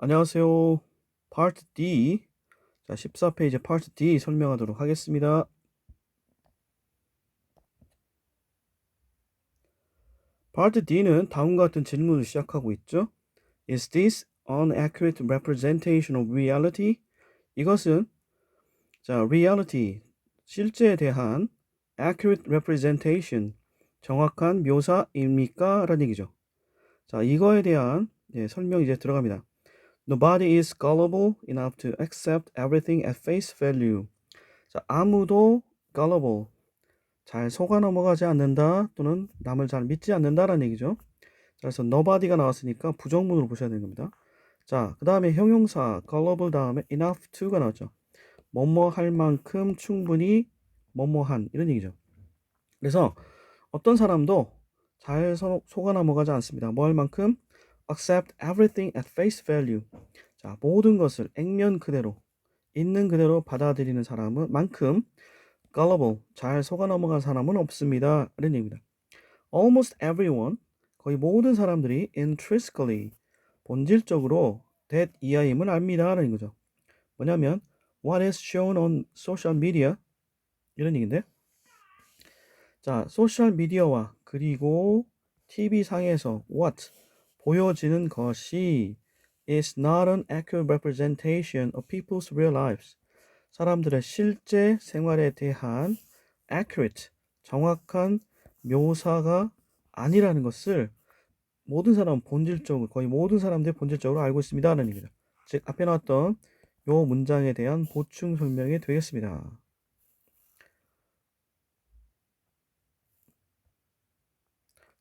안녕하세요. 파트 D. 자, 14페이지 파트 D 설명하도록 하겠습니다. 파트 D는 다음과 같은 질문을 시작하고 있죠. Is this an accurate representation of reality? 이것은 reality, 실제에 대한 accurate representation, 정확한 묘사입니까? 라는 얘기죠. 자, 이거에 대한 설명이 이제 들어갑니다. Nobody is gullible enough to accept everything at face value. 자, 아무도 gullible, 잘 속아 넘어가지 않는다 또는 남을 잘 믿지 않는다라는 얘기죠. 그래서 nobody가 나왔으니까 부정문으로 보셔야 되는 겁니다. 자, 그 다음에 형용사 gullible 다음에 enough to가 나왔죠. 뭐뭐 할 만큼 충분히 뭐뭐한 이런 얘기죠. 그래서 어떤 사람도 잘 속아 넘어가지 않습니다. 뭐 할 만큼 accept everything at face value. 자, 모든 것을 액면 그대로 있는 그대로 받아들이는 사람은 만큼 gullible, 잘 속아 넘어간 사람은 없습니다. 이런 얘기입니다. Almost everyone, 거의 모든 사람들이 intrinsically, 본질적으로 that 이하임을 압니다. 라는 거죠. 뭐냐면 what is shown on social media 이런 얘기인데, 자, 소셜 미디어와 그리고 TV 상에서 what 보여지는 것이 is not an accurate representation of people's real lives. 사람들의 실제 생활에 대한 accurate, 정확한 묘사가 아니라는 것을 모든 사람 본질적으로, 거의 모든 사람들이 본질적으로 알고 있습니다라는 얘기죠. 즉 앞에 나왔던 요 문장에 대한 보충 설명이 되겠습니다.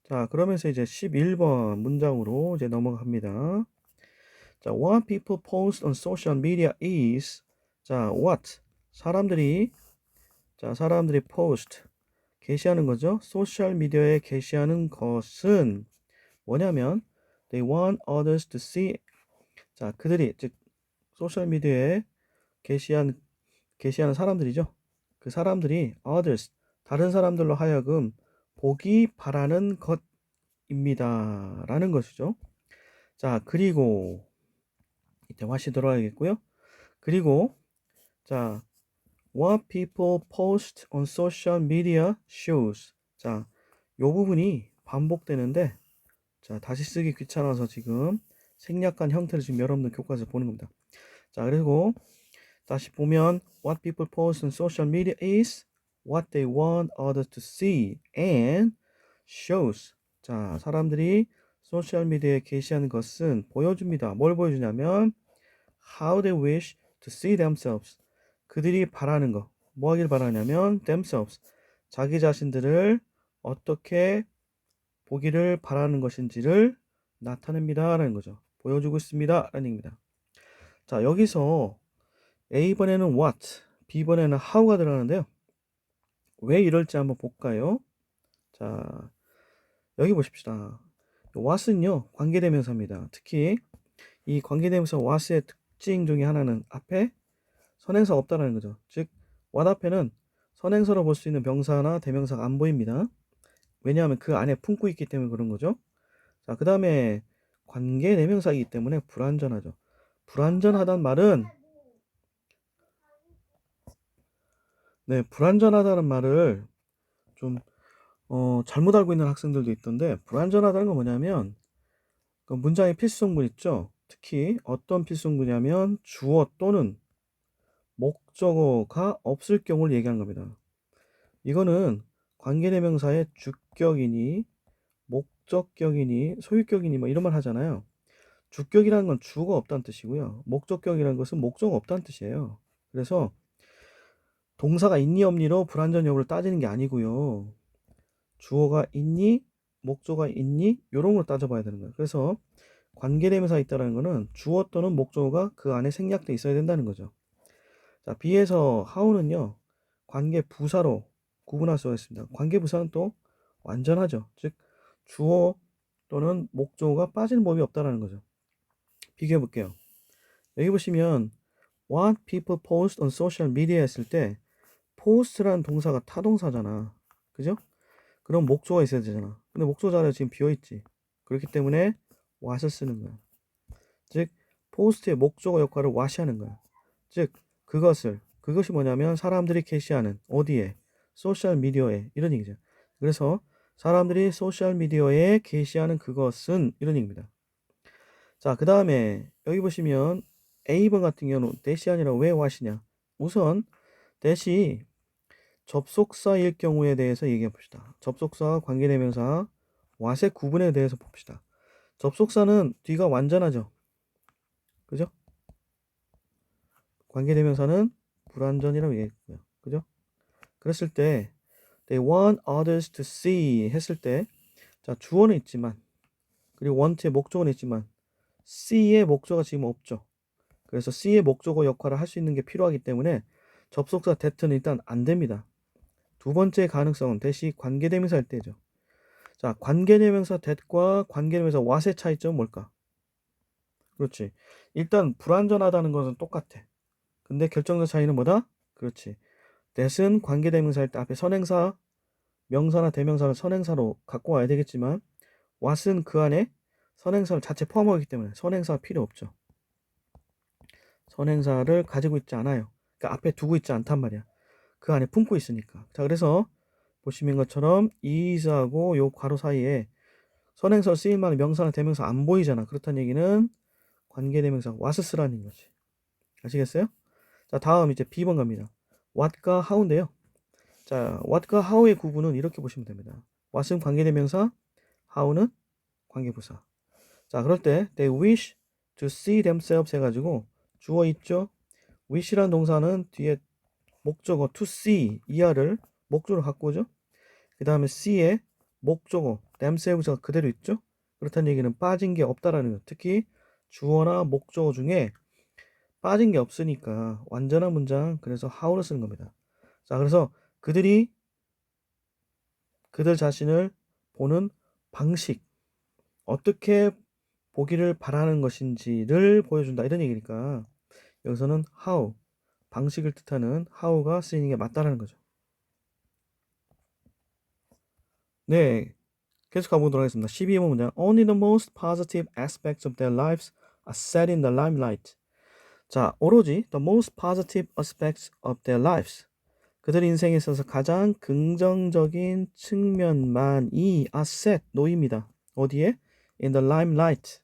자, 그러면서 이제 11번 문장으로 이제 넘어갑니다. 자, what people post on social media is, 자, what 사람들이 post 게시하는 거죠. 소셜 미디어에 게시하는 것은 뭐냐면 they want others to see. 자, 그들이 즉 소셜 미디어에 게시하는 사람들이죠. 그 사람들이 others, 다른 사람들로 하여금 보기 바라는 것입니다. 라는 것이죠. 자, 그리고 이때 what이 들어가야겠고요. 그리고 자, what people post on social media shows. 자, 요 부분이 반복되는데, 자, 다시 쓰기 귀찮아서 지금 생략한 형태를 지금 여러분들 교과서에서 보는 겁니다. 자, 그리고 다시 보면 what people post on social media is what they want others to see and shows. 자, 사람들이 소셜 미디어에 게시하는 것은 보여줍니다. 뭘 보여주냐면 how they wish to see themselves. 그들이 바라는 거. 뭐 하길 바라냐면 themselves. 자기 자신들을 어떻게 보기를 바라는 것인지를 나타냅니다. 라는 거죠. 보여주고 있습니다. 라는 얘기입니다. 자, 여기서 A번에는 what, B번에는 how가 들어가는데요. 왜 이럴지 한번 볼까요? 자, 여기 보십시다. what은요, 관계대명사입니다. 특히 이 관계대명사 what의 특징 중에 하나는 앞에 선행사가 없다는 거죠. 즉, what 앞에는 선행사로 볼 수 있는 명사나 대명사가 안 보입니다. 왜냐하면 그 안에 품고 있기 때문에 그런 거죠. 자, 그 다음에 관계대명사이기 때문에 불완전하죠. 불완전하다는 말은, 불완전하다는 말을 좀 잘못 알고 있는 학생들도 있던데, 불완전하다는 건 뭐냐면 그 문장의 필수성분 있죠. 특히 어떤 필수성분이냐면 주어 또는 목적어가 없을 경우를 얘기하는 겁니다. 이거는 관계대명사의 주격이니 목적격이니 소유격이니 뭐 이런 말 하잖아요. 주격이라는 건 주어가 없다는 뜻이고요. 목적격이라는 것은 목적어가 없다는 뜻이에요. 그래서 동사가 있니 없니로 불완전 여부를 따지는 게 아니고요. 주어가 있니, 목적어가 있니, 요런 걸 따져봐야 되는 거예요. 그래서 관계대명사 있다는 거는 주어 또는 목적어가 그 안에 생략돼 있어야 된다는 거죠. 자, B에서 how는요, 관계 부사로 구분할 수가 있습니다. 관계 부사는 또 완전하죠. 즉, 주어 또는 목적어가 빠지는 법이 없다는 거죠. 비교해 볼게요. 여기 보시면 what people post on social media 했을 때 post라는 동사가 타동사잖아. 그죠? 그럼 목조가 있어야 되잖아. 근데 목조 자리가 지금 비어있지. 그렇기 때문에 what을 쓰는 거야. 즉 포스트의 목적어 역할을 what이 하는 거야. 즉 그것이 뭐냐면 사람들이 게시하는 어디에? 소셜 미디어에 이런 얘기죠. 그래서 사람들이 소셜 미디어에 게시하는 그것은 이런 얘기입니다. 자, 그 다음에 여기 보시면 A번 같은 경우는 대시 아니라 왜 what이냐? 우선 대시 접속사일 경우에 대해서 얘기해 봅시다. 접속사, 관계대명사, what의 구분에 대해서 봅시다. 접속사는 뒤가 완전하죠. 그죠? 관계대명사는 불완전이라고 얘기했고요. 그죠? 그랬을 때 they want others to see 했을 때 자, 주어는 있지만 그리고 want의 목적어는 있지만 see의 목적어가 지금 없죠. 그래서 see의 목적어 역할을 할 수 있는 게 필요하기 때문에 접속사 that는 일단 안 됩니다. 두 번째 가능성은 대시 관계대명사일 때죠. 자, 관계대명사 that과 관계대명사 what의 차이점은 뭘까? 그렇지. 일단 불완전하다는 것은 똑같아. 근데 결정적 차이는 뭐다? 그렇지. that은 관계대명사일 때 앞에 선행사, 명사나 대명사를 선행사로 갖고 와야 되겠지만 what은 그 안에 선행사를 자체 포함하기 때문에 선행사가 필요 없죠. 선행사를 가지고 있지 않아요. 그러니까 앞에 두고 있지 않단 말이야. 그 안에 품고 있으니까. 자, 그래서 보시는 것처럼 is하고 요 괄호 사이에 선행사 쓰일 만한 명사나 대명사 안 보이잖아. 그렇다는 얘기는 관계대명사 what을 쓰라는 거지. 아시겠어요? 자, 다음 이제 B번 갑니다. what과 how인데요. 자, what과 how의 구분은 이렇게 보시면 됩니다. what은 관계대명사, how는 관계부사. 자, 그럴 때 they wish to see themselves 해가지고 주어 있죠. wish라는 동사는 뒤에 목적어 to see 이하를 목적으로 갖고 오죠. 그 다음에 see에 목적어 themselves가 그대로 있죠. 그렇다는 얘기는 빠진 게 없다라는 거. 특히 주어나 목적어 중에 빠진 게 없으니까 완전한 문장 그래서 how를 쓰는 겁니다. 자, 그래서 그들 자신을 보는 방식 어떻게 보기를 바라는 것인지를 보여준다 이런 얘기니까 여기서는 how 방식을 뜻하는 how가 쓰이는 게 맞다라는 거죠. 네, 계속 가보도록 하겠습니다. 12번 문장. Only the most positive aspects of their lives are set in the limelight. 자, 오로지 the most positive aspects of their lives. 그들 인생에 있어서 가장 긍정적인 측면만이 are set, 놓입니다. 어디에? In the limelight.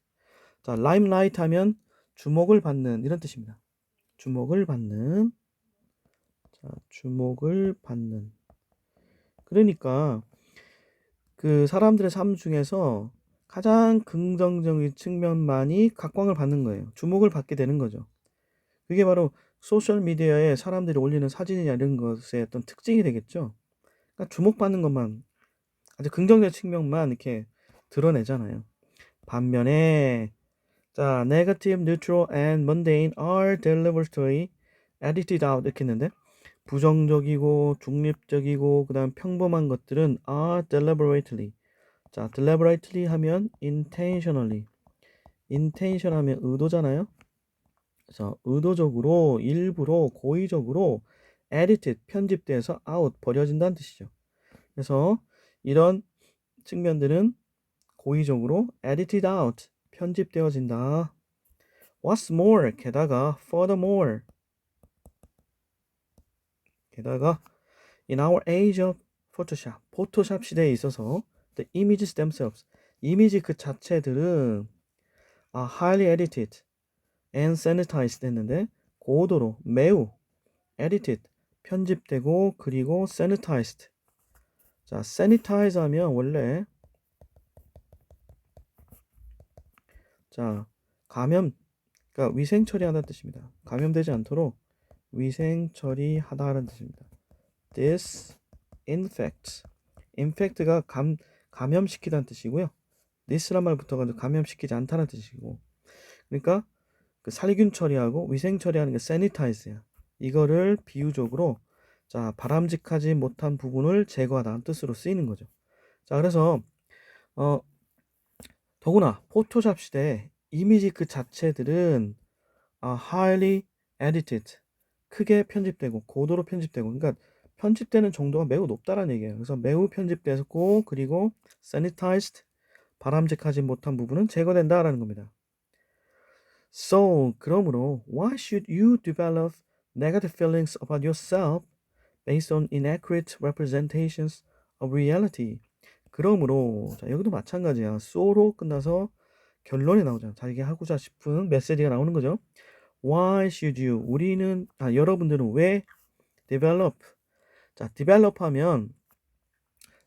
자, limelight 하면 주목을 받는 이런 뜻입니다. 주목을 받는. 자, 주목을 받는. 그러니까 그 사람들의 삶 중에서 가장 긍정적인 측면만이 각광을 받는 거예요. 주목을 받게 되는 거죠. 그게 바로 소셜 미디어에 사람들이 올리는 사진이나 이런 것의 어떤 특징이 되겠죠. 그러니까 주목받는 것만 아주 긍정적 측면만 이렇게 드러내잖아요. 반면에 자, negative, neutral, and mundane are deliberately edited out 이렇게 했는데 부정적이고 중립적이고 그다음 평범한 것들은 are deliberately 자, deliberately 하면 intentionally intention 하면 의도잖아요. 그래서 의도적으로 일부러 고의적으로 edited 편집돼서 out 버려진다는 뜻이죠. 그래서 이런 측면들은 고의적으로 edited out 편집되어진다. What's more 게다가 furthermore 게다가 in our age of Photoshop 포토샵 시대에 있어서 the images themselves 이미지 그 자체들은 are highly edited and sanitized 했는데 고도로 매우 edited 편집되고 그리고 sanitized 자 sanitize 하면 원래 자 감염 그러니까 위생 처리하다는 뜻입니다. 감염되지 않도록 위생 처리하다라는 뜻입니다. disinfect infect가 감염시키다는 뜻이고요. this란 말 붙어가지고 감염시키지 않다는 뜻이고 그러니까 그 살균 처리하고 위생 처리하는 게 sanitize야. 이거를 비유적으로 자 바람직하지 못한 부분을 제거하다는 뜻으로 쓰이는 거죠. 자 그래서 더구나 포토샵 시대에 이미지 그 자체들은 highly edited 크게 편집되고 고도로 편집되고 그러니까 편집되는 정도가 매우 높다라는 얘기예요. 그래서 매우 편집되고 그리고 sanitized 바람직하지 못한 부분은 제거된다라는 겁니다. So, 그러므로 why should you develop negative feelings about yourself based on inaccurate representations of reality? 그러므로 자, 여기도 마찬가지야. so로 끝나서 결론이 나오잖아. 자기가 하고자 싶은 메시지가 나오는 거죠. Why should you? 여러분들은 왜 develop? 자, develop 하면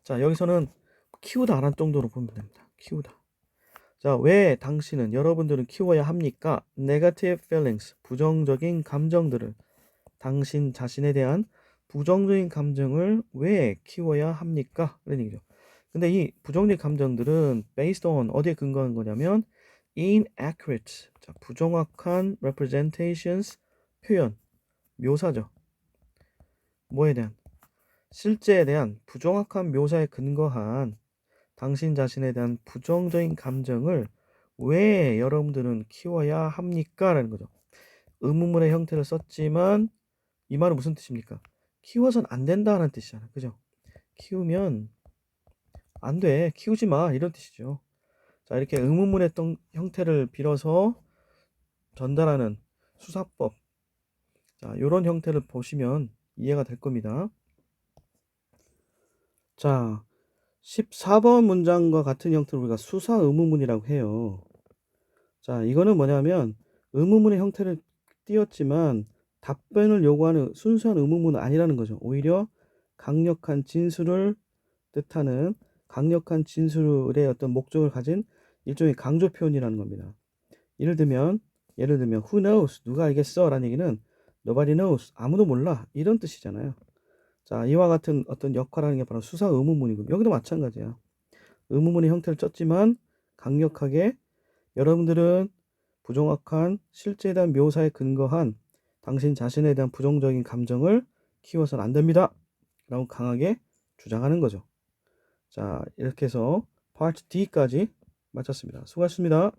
자, 여기서는 키우다라는 정도로 보면 됩니다. 키우다. 자, 왜 당신은 여러분들은 키워야 합니까? Negative feelings, 부정적인 감정들을 당신 자신에 대한 부정적인 감정을 왜 키워야 합니까? 그런 얘기죠. 근데 이 부정적인 감정들은 based on 어디에 근거한 거냐면 inaccurate, 자, 부정확한 representations, 표현, 묘사죠. 뭐에 대한? 실제에 대한 부정확한 묘사에 근거한 당신 자신에 대한 부정적인 감정을 왜 여러분들은 키워야 합니까? 라는 거죠. 의문문의 형태를 썼지만 이 말은 무슨 뜻입니까? 키워선 안 된다는 뜻이잖아요. 그죠? 키우면 안 돼. 키우지 마. 이런 뜻이죠. 자, 이렇게 의문문의 형태를 빌어서 전달하는 수사법. 자, 요런 형태를 보시면 이해가 될 겁니다. 자, 14번 문장과 같은 형태를 우리가 수사 의문문이라고 해요. 자, 이거는 뭐냐면 의문문의 형태를 띄었지만 답변을 요구하는 순수한 의문문은 아니라는 거죠. 오히려 강력한 진술을 뜻하는 강력한 진술의 어떤 목적을 가진 일종의 강조 표현이라는 겁니다. 예를 들면 who knows? 누가 알겠어? 라는 얘기는 nobody knows. 아무도 몰라. 이런 뜻이잖아요. 자, 이와 같은 어떤 역할하는 게 바로 수사 의문문이고 여기도 마찬가지야. 의문문의 형태를 썼지만 강력하게 여러분들은 부정확한 실제에 대한 묘사에 근거한 당신 자신에 대한 부정적인 감정을 키워서는 안 됩니다. 라고 강하게 주장하는 거죠. 자, 이렇게 해서 파트 D까지 마쳤습니다. 수고하셨습니다.